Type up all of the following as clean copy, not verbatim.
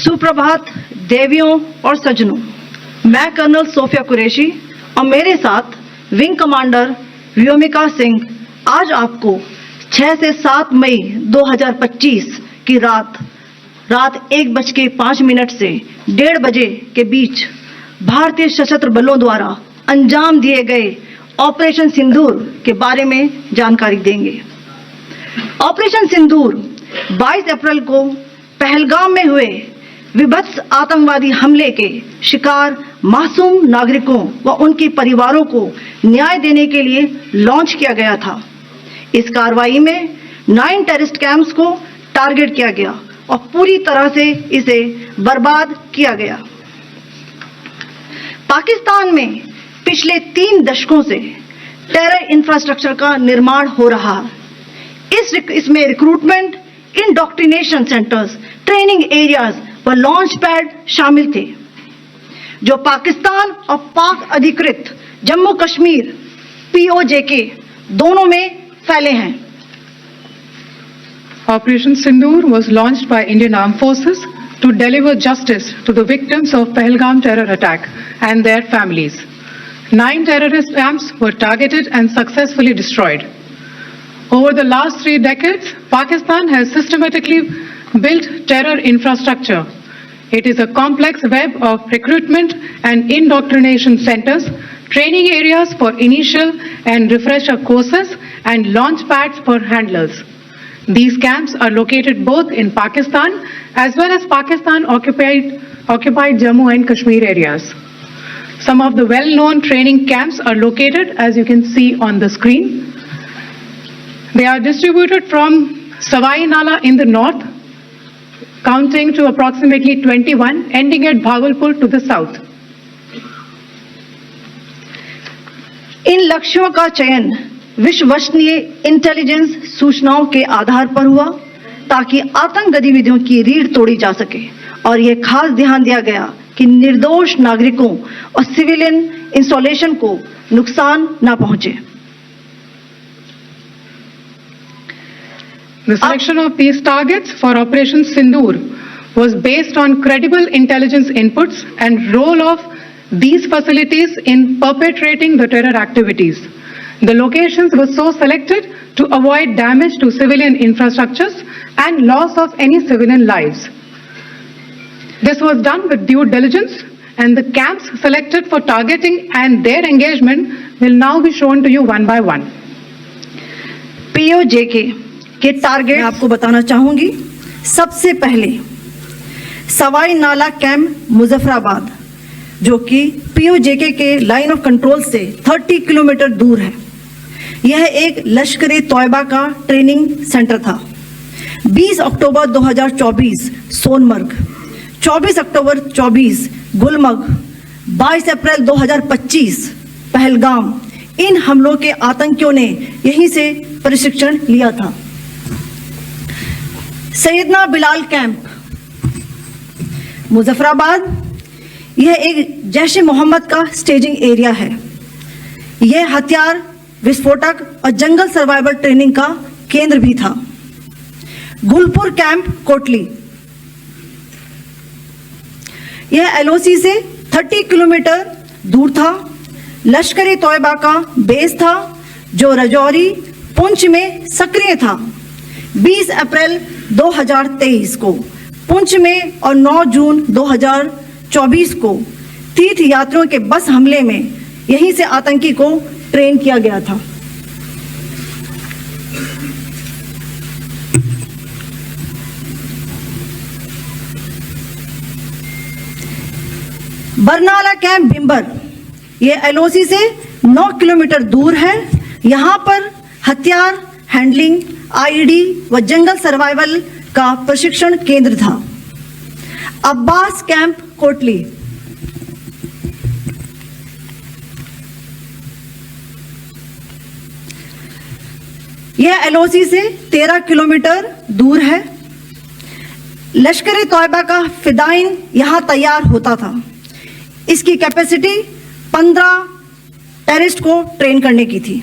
सुप्रभात देवियों और सज्जनों, मैं कर्नल सोफिया कुरैशी और मेरे साथ विंग कमांडर व्योमिका सिंह आज आपको 6 से 7 मई 2025 की रात 1:05 से 1:30 बजे के बीच भारतीय सशस्त्र बलों द्वारा अंजाम दिए गए ऑपरेशन सिंदूर के बारे में जानकारी देंगे। ऑपरेशन सिंदूर 22 अप्रैल को पहलगाम में हुए विभत्स आतंकवादी हमले के शिकार मासूम नागरिकों व उनके परिवारों को न्याय देने के लिए लॉन्च किया गया था। इस कार्रवाई में 9 टेररिस्ट कैंप्स को टारगेट किया गया और पूरी तरह से इसे बर्बाद किया गया। पाकिस्तान में पिछले 3 दशकों से टेरर इंफ्रास्ट्रक्चर का निर्माण हो रहा है। इसमें recruitment, indoctrination centres, training areas व लॉन्च पैड शामिल थे, जो पाकिस्तान और पाक अधिकृत जम्मू कश्मीर POJK दोनों में फैले हैं। Operation Sindoor was launched by Indian Armed Forces to deliver justice to the victims of Pahalgam terror attack and their families. 9 terrorist camps were targeted and successfully destroyed. Over the last 3 decades, Pakistan has systematically built terror infrastructure. It is a complex web of recruitment and indoctrination centers, training areas for initial and refresher courses, and launch pads for handlers. These camps are located both in Pakistan as well as Pakistan-occupied Jammu and Kashmir areas. Some of the well-known training camps are located, as you can see on the screen. They are distributed from Sawai Nala in the north, counting to approximately 21, ending at Bhagalpur to the south. इन लक्ष्यों का चयन विश्वसनीय intelligence सूचनाओं के आधार पर हुआ ताकि आतंक गतिविधियों की रीढ़ तोड़ी जा सके, और यह खास ध्यान दिया गया कि निर्दोष नागरिकों और सिविलियन इंस्टॉलेशन को नुकसान न पहुंचे। The selection of these targets for Operation Sindoor was based on credible intelligence inputs and role of these facilities in perpetrating the terror activities. The locations were so selected to avoid damage to civilian infrastructures and loss of any civilian lives. This was done with due diligence, and the camps selected for targeting and their engagement will now be shown to you one by one. POJK के target आपको बताना चाहूंगी। सबसे पहले सवाई नाला camp Muzaffarabad, जो कि POJK के लाइन ऑफ कंट्रोल से 30 किलोमीटर दूर है। यह एक लश्कर-ए तौयबा का ट्रेनिंग सेंटर था। 20 अक्टूबर 2024 सोनमर्ग, 24 अक्टूबर 24 गुलमर्ग, 22 अप्रैल 2025 पहलगाम, इन हमलों के आतंकियों ने यहीं से प्रशिक्षण लिया था। सैयदना बिलाल कैंप मुजफ्फराबाद, यह एक जैश-ए मोहम्मद का स्टेजिंग एरिया है। यह हथियार, विस्फोटक और जंगल सर्वाइवल ट्रेनिंग का केंद्र भी था। गुलपुर कैंप कोटली, यह LOC से 30 किलोमीटर दूर था। लश्कर-ए तौयबा का बेस था, जो रजौरी, पुंछ में सक्रिय था। 20 अप्रैल 2023 को पुंछ में और 9 जून 2024 को तीर्थ यात्रियों के बस हमले में यहीं से आतंकी को ट्रेन किया गया था। बरनाला कैंप बिम्बर, यह LOC से 9 किलोमीटर दूर है। यहाँ पर हथियार, हैंडलिंग, IED व जंगल सर्वाइवल का प्रशिक्षण केंद्र था। अब्बास कैंप कोटली, यह LOC से 13 किलोमीटर दूर है। लश्कर-ए तौयबा का फिदाइन यहां तैयार होता था। इसकी कैपेसिटी 15 टेररिस्ट को ट्रेन करने की थी।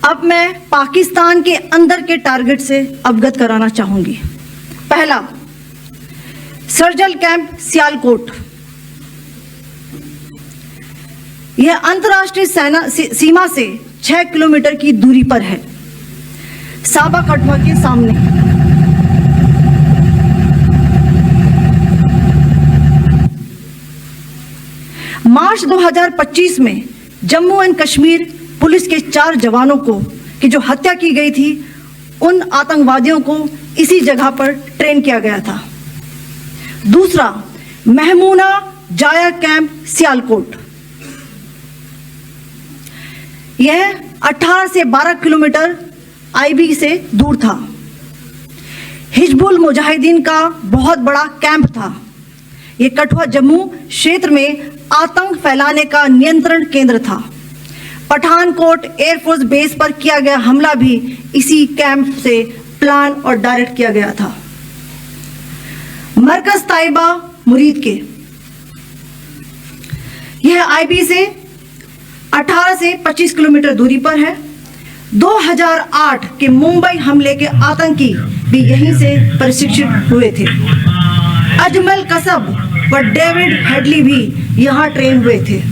अब मैं पाकिस्तान के अंदर के टारगेट से अवगत कराना चाहूंगी। पहला, सर्जिकल कैंप सियालकोट। यह अंतर्राष्ट्रीय सीमा से 6 किलोमीटर की दूरी पर है, साबा कठुआ के सामने। मार्च 2025 में जम्मू एंड कश्मीर पुलिस के 4 जवानों को की जो हत्या की गई थी, उन आतंकवादियों को इसी जगह पर ट्रेन किया गया था। दूसरा, महमूना जाया कैंप सियालकोट। यह 18 से 12 किलोमीटर आईबी से दूर था। हिजबुल मुजाहिदीन का बहुत बड़ा कैंप था। यह कठुआ जम्मू क्षेत्र में आतंक फैलाने का नियंत्रण केंद्र था। पठानकोट एयरफोर्स बेस पर किया गया हमला भी इसी कैंप से प्लान और डायरेक्ट किया गया था। मरकज ताइबा मुरीद के, यह आईबी से 18 से 25 किलोमीटर दूरी पर है। 2008 के मुंबई हमले के आतंकी भी यहीं से प्रशिक्षित हुए थे। अजमल कसब व डेविड हेडली भी यहां ट्रेन हुए थे।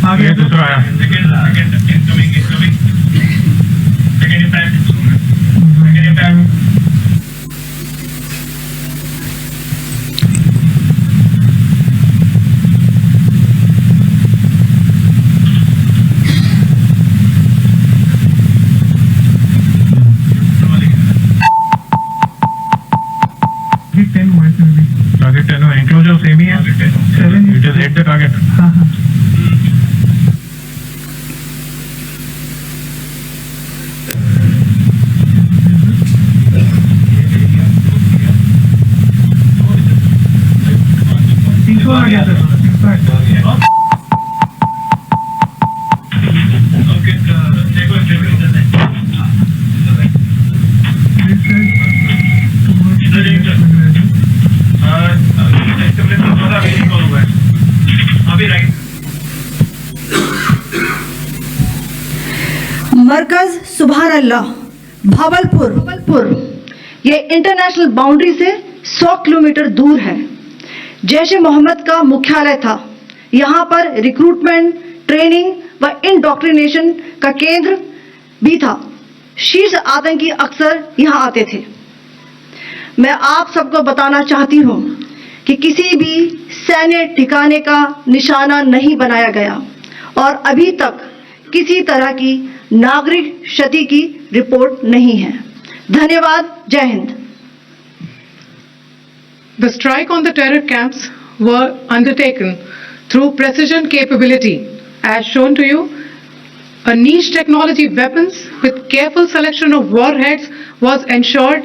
आगे दूसरा आया। टारगेट 10 है, एंक्लोजर सेम ही है। 7 it is hit the target. हां हां। तीसरा आ गया सर। ओके, देखो मरकज सुभान अल्लाह भावलपुर, ये इंटरनेशनल बाउंड्री से 100 किलोमीटर दूर है। जैश ए मोहम्मद का मुख्यालय था। यहाँ पर रिक्रूटमेंट, ट्रेनिंग व इंडोक्ट्रिनेशन का केंद्र भी था। शीर्ष आतंकी अक्सर यहाँ आते थे। मैं आप सबको बताना चाहती हूँ कि किसी भी सैन्य ठिकाने का निशाना नहीं बनाया गया और अभी तक किसी तरह की नागरिक क्षति की रिपोर्ट नहीं है। धन्यवाद। जय Hind. The strike on the terror camps were undertaken through precision capability, as shown to you. A niche technology weapons with careful selection of warheads was ensured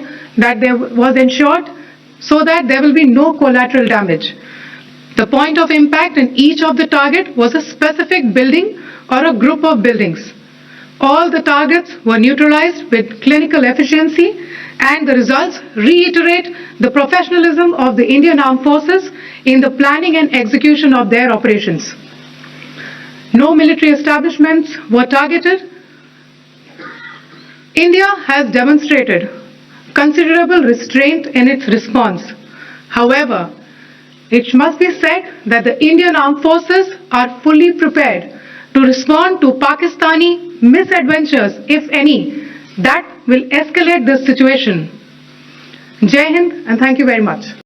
so that there will be no collateral damage. The point of impact in each of the target was a specific building or a group of buildings. All the targets were neutralized with clinical efficiency, and the results reiterate the professionalism of the Indian Armed Forces in the planning and execution of their operations. No military establishments were targeted. India has demonstrated considerable restraint in its response. However, it must be said that the Indian Armed Forces are fully prepared to respond to Pakistani misadventures, if any, that will escalate the situation. Jai Hind, and thank you very much.